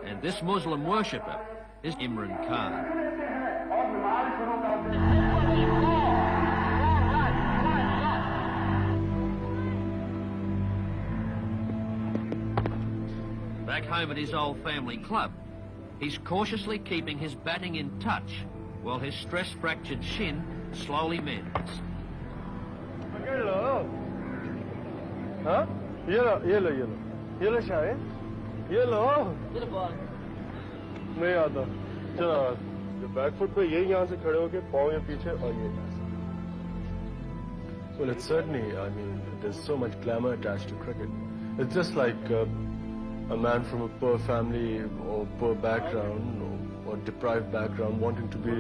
And this Muslim worshipper is Imran Khan. Back home at his old family club, he's cautiously keeping his batting in touch while his stress-fractured shin slowly mends. Huh? Yellow. Yellow shine? Yellow. नहीं आता चलो ये back foot पे यही यहाँ से खड़े होके पाँव या पीछे और ये well it's certainly I mean there's so much glamour attached to cricket. It's just like a man from a poor family or poor background or deprived background wanting to be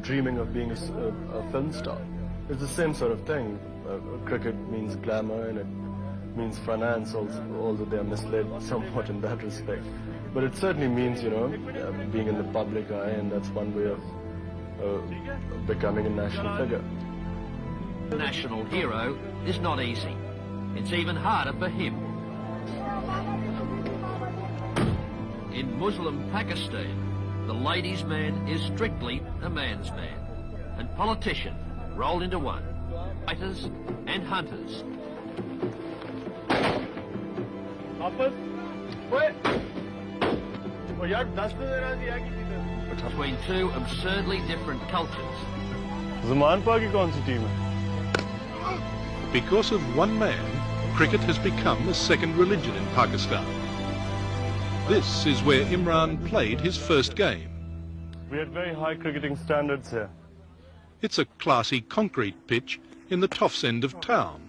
dreaming of being a film star. It's the same sort of thing. Cricket means glamour and it means finance also, although they are misled somewhat in that respect. But it certainly means, you know, being in the public eye, and that's one way of becoming a national figure. National hero is not easy. It's even harder for him. In Muslim Pakistan, the ladies' man is strictly a man's man, and politician rolled into one, fighters and hunters. Between two absurdly different cultures. Because of one man, cricket has become a second religion in Pakistan. This is where Imran played his first game. We had very high cricketing standards here. It's a classy concrete pitch in the Toffs end of town.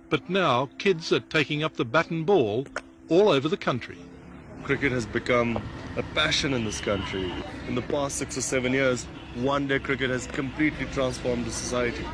But now kids are taking up the bat and ball all over the country. Cricket has become a passion in this country. In the past 6 or 7 years, one-day cricket has completely transformed the society.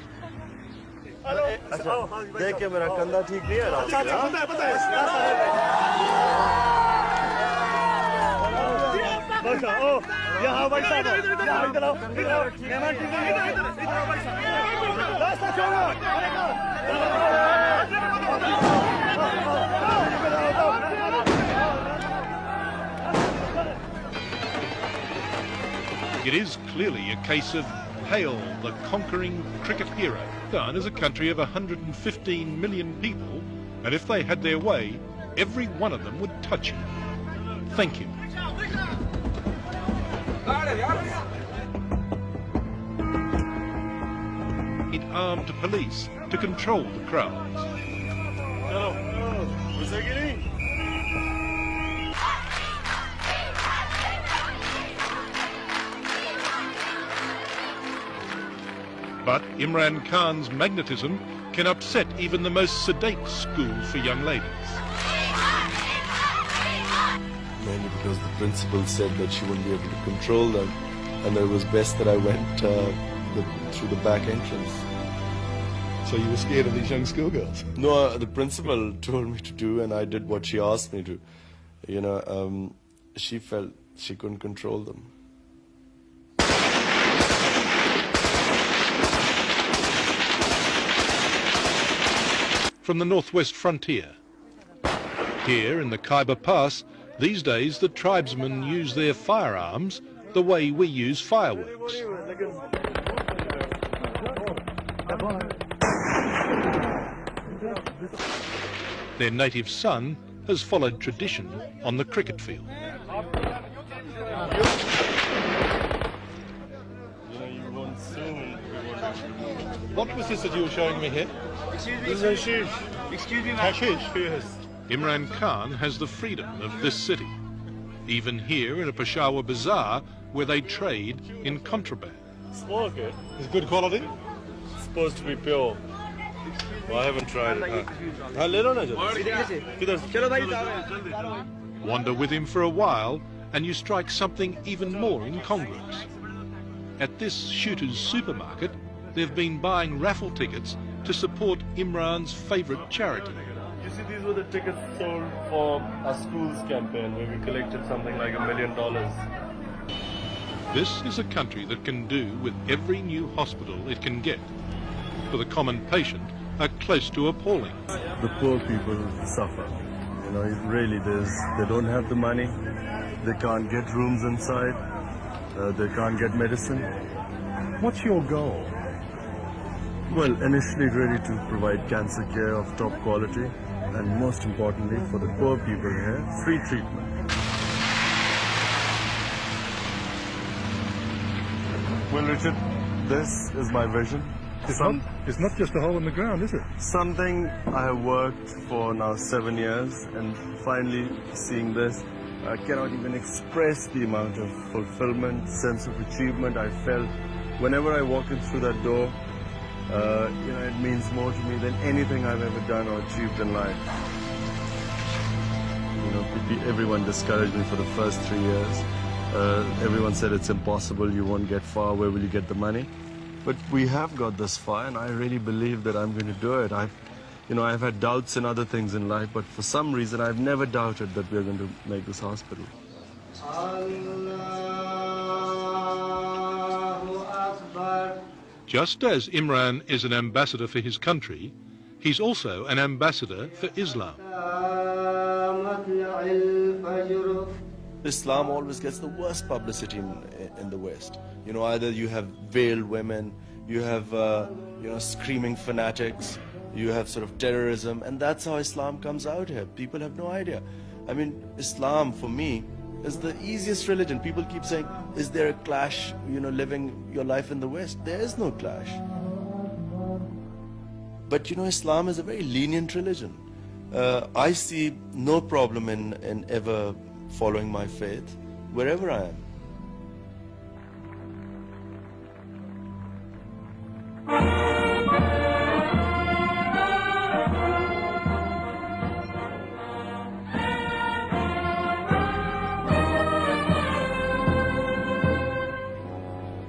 It is clearly a case of hail the conquering cricket hero. Pakistan is a country of 115 million people, and if they had their way, every one of them would touch him. Thank him. It armed police to control the crowds. But Imran Khan's magnetism can upset even the most sedate school for young ladies. Mainly because the principal said that she wouldn't be able to control them, and it was best that I went through the back entrance. So you were scared of these young schoolgirls? No, the principal told me to do, and I did what she asked me to. You know, she felt she couldn't control them. From the northwest frontier. Here in the Khyber Pass, these days the tribesmen use their firearms the way we use fireworks. Their native son has followed tradition on the cricket field. What was this that you were showing me here? This is hashish. Excuse me, hashish? Yes. Imran Khan has the freedom of this city, even here in a Peshawar bazaar where they trade in contraband. Smoke it. It's good quality? It's supposed to be pure. Well, I haven't tried it. Wander with him for a while and you strike something even more incongruous. At this shooter's supermarket, they've been buying raffle tickets to support Imran's favourite charity. You see, these were the tickets sold for our school's campaign where we collected something like $1 million. This is a country that can do with every new hospital it can get. For the common patient, are close to appalling. The poor people suffer. You know, they don't have the money, they can't get rooms inside, they can't get medicine. What's your goal? Well, initially really to provide cancer care of top quality, and most importantly for the poor people here, free treatment. Well, Richard, this is my vision. It's not just a hole in the ground, is it? Something I have worked for now 7 years, and finally seeing this, I cannot even express the amount of fulfillment, sense of achievement I felt whenever I walk in through that door. It means more to me than anything I've ever done or achieved in life. Everyone discouraged me for the first 3 years. Everyone said it's impossible, you won't get far, where will you get the money? But we have got this far, and I really believe that I'm going to do it. I've had doubts in other things in life, but for some reason I've never doubted that we're going to make this hospital. Just as Imran is an ambassador for his country, he's also an ambassador for Islam. Islam always gets the worst publicity in the West. Either you have veiled women, you have screaming fanatics, you have sort of terrorism, and that's how Islam comes out here. People have no idea. I mean, Islam for me is the easiest religion. People keep saying, is there a clash, living your life in the West? There is no clash. But Islam is a very lenient religion. I see no problem in ever following my faith wherever I am.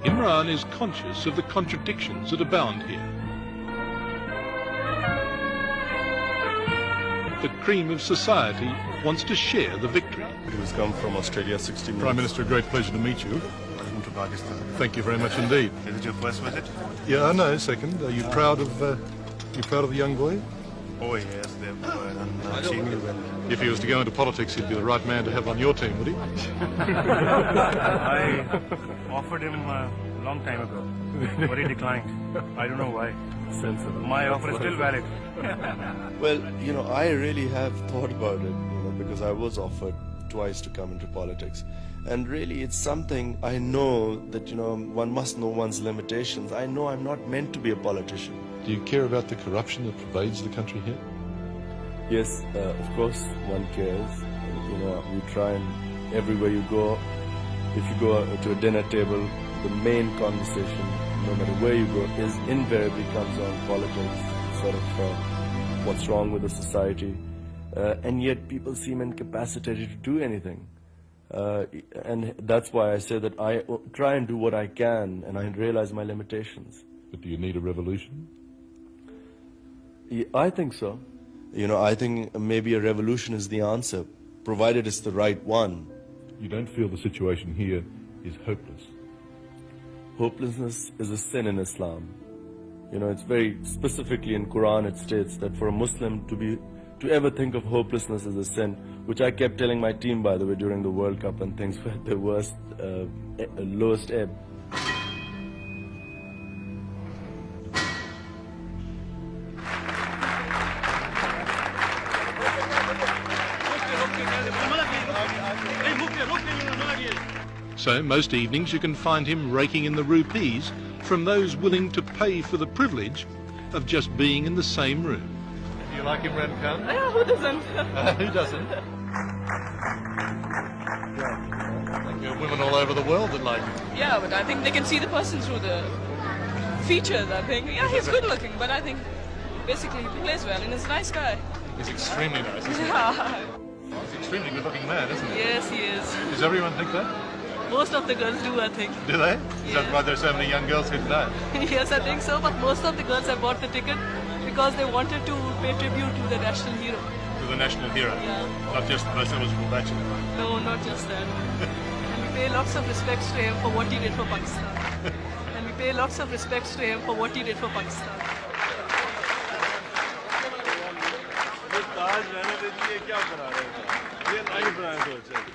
Imran is conscious of the contradictions that abound here. The cream of society wants to share the victory. Who's come from Australia 60 minutes. Prime Minister, a great pleasure to meet you. Welcome to Pakistan. Thank you very much indeed. Is it your first visit? Yeah, no, second. Are you proud of the young boy? Oh yes, they've seen you well. If he was to go into politics, he'd be the right man to have on your team, would he? I offered him a long time ago, but he declined. I don't know why. Sensible. My offer is still valid. Well, I really have thought about it, because I was offered twice to come into politics. And really, it's something I know that, one must know one's limitations. I know I'm not meant to be a politician. Do you care about the corruption that pervades the country here? Yes, of course, one cares. We try and everywhere you go, if you go to a dinner table, the main conversation, no matter where you go, is invariably comes on politics, sort of what's wrong with the society. And yet people seem incapacitated to do anything. And that's why I say that I try and do what I can, and I realize my limitations. But do you need a revolution? Yeah, I think so. I think maybe a revolution is the answer, provided it's the right one. You don't feel the situation here is hopeless? Hopelessness is a sin in Islam. It's very specifically in Quran it states that for a Muslim to ever think of hopelessness as a sin, which I kept telling my team, by the way, during the World Cup and things were at the worst, lowest ebb. So most evenings you can find him raking in the rupees from those willing to pay for the privilege of just being in the same room. Do you like Imran Khan? Yeah, who doesn't? Who doesn't? There are women all over the world that like him. Yeah, but I think they can see the person through the features, I think. Yeah, he's good looking, but I think basically he plays well and he's a nice guy. He's extremely nice, isn't he? Yeah. He's an extremely good-looking man, isn't he? Yes, he is. Does everyone think that? Most of the girls do, I think. Do they? Is that Yeah. why there's so many young girls here today? Yes, I think so, but most of the girls have bought the ticket because they wanted to pay tribute to the national hero. To the national hero? Yeah. Not just the most eligible bachelor? No, not just that. And we pay lots of respects to him for what he did for Pakistan. And we pay lots of respects to him for what he did for Pakistan.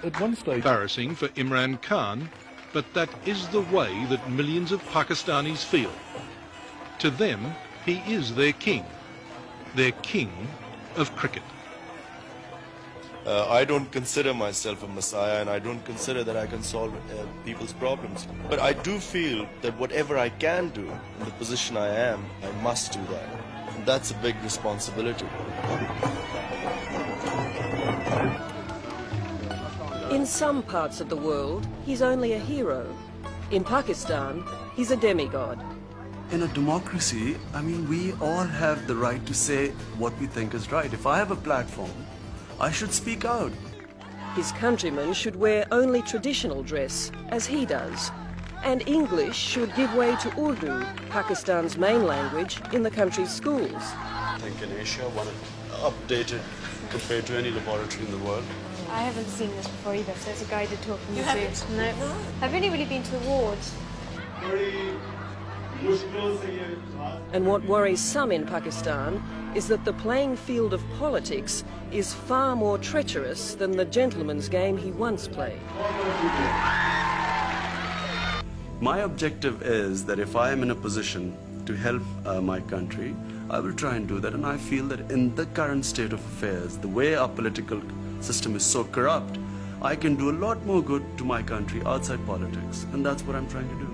At one stage, Embarrassing for Imran Khan, but that is the way that millions of Pakistanis feel. To them, he is their king of cricket. I don't consider myself a messiah, and I don't consider that I can solve people's problems. But I do feel that whatever I can do in the position I am, I must do that. And that's a big responsibility. In some parts of the world, he's only a hero. In Pakistan, he's a demigod. In a democracy, I mean, we all have the right to say what we think is right. If I have a platform, I should speak out. His countrymen should wear only traditional dress, as he does. And English should give way to Urdu, Pakistan's main language, in the country's schools. I think in Asia, one updated compared to any laboratory in the world. I haven't seen this before either, so it's a guided tour from the zoo. No. I've only really been to the wards. And what worries some in Pakistan is that the playing field of politics is far more treacherous than the gentleman's game he once played. My objective is that if I am in a position to help my country, I will try and do that. And I feel that in the current state of affairs, the way our political system is so corrupt, I can do a lot more good to my country outside politics. And that's what I'm trying to do.